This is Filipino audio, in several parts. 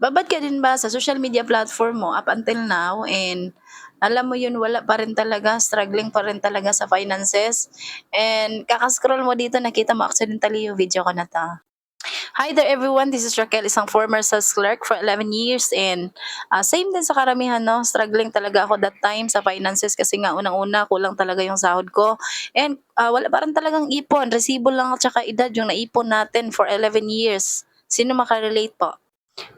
Babad ka din ba sa social media platform mo up until now and alam mo yun wala pa rin talaga, struggling pa rin talaga sa finances and kaka-scroll mo dito nakita mo accidentally yung video ko na 'to. Hi there everyone, this is Raquel, isang former sales clerk for 11 years and, same din sa karamihan 'no, struggling talaga ako that time sa finances kasi nga unang-una kulang talaga yung sahod ko and, wala pa rin talagang ipon, resibo lang at saka edad yung naipon natin for 11 years. Sino maka-relate po?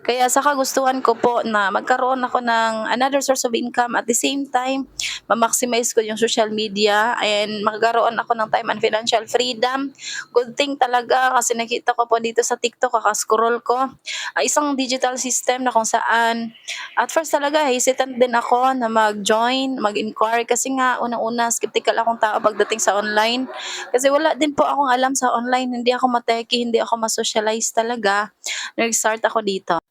Kaya sa kagustuhan ko po na magkaroon ako ng another source of income at the same time ma-maximize ko yung social media and magkaroon ako ng time and financial freedom. Good thing talaga kasi nakita ko po dito sa TikTok kaka-scroll ko, isang digital system na kung saan at first talaga hesitant din ako na mag-join, mag-inquire kasi nga unang-una skeptical akong tao pagdating sa online. Kasi wala din po akong alam sa online, hindi ako ma-techie, hindi ako ma-socialize talaga, nag-start ako dito.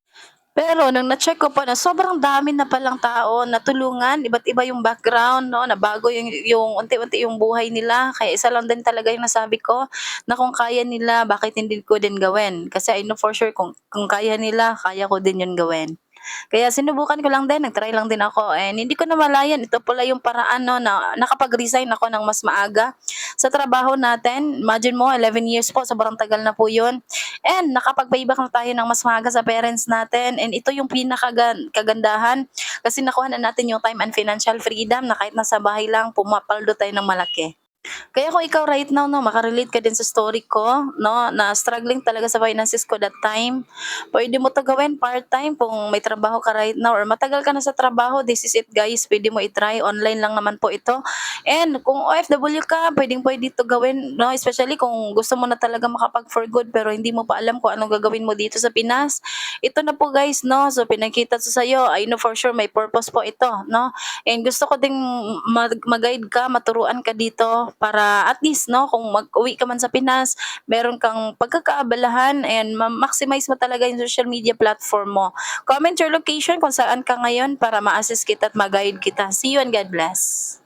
Pero nung na-check ko po na sobrang dami na palang tao na tulungan, iba't iba yung background 'no, nabago yung unti-unti yung buhay nila. Kaya isa lang din talaga yung nasabi ko, na kung kaya nila bakit hindi ko din gawin. Kasi I know for sure kung kaya nila, kaya ko din yun gawin. Kaya sinubukan ko lang din, nag-try lang din ako and hindi ko namalayan ito pala yung paraan 'no na nakapag-resign ako ng mas maaga sa trabaho natin. Imagine mo 11 years po, sobrang tagal na po yun. And nakapag-payback na tayo ng mas maaga sa parents natin and ito yung kagandahan kasi nakuha na natin yung time and financial freedom na kahit nasa bahay lang pumapaldo tayo ng malaki. Kaya kung ikaw right now 'no, maka-relate ka din sa story ko 'no, na struggling talaga sa finances ko that time, puwede mo 'to gawin part-time kung may trabaho ka right now or matagal ka na sa trabaho, this is it guys, puwede mo i-try, online lang naman po ito. And kung OFW ka, puwedeng-puwede 'to gawin 'no, especially kung gusto mo na talaga makapag for good pero hindi mo pa alam kung anong gagawin mo dito sa Pinas. Ito na po guys 'no, so pinakita ko sa'yo, I know for sure may purpose po ito 'no. And gusto ko ding ma-guide ka, maturuan ka dito para at least 'no, kung mag-uwi ka man sa Pinas, meron kang pagkakaabalahan and ma-maximize mo talaga yung social media platform mo. Comment your location kung saan ka ngayon para ma-assist kita at ma-guide kita. See you and God bless.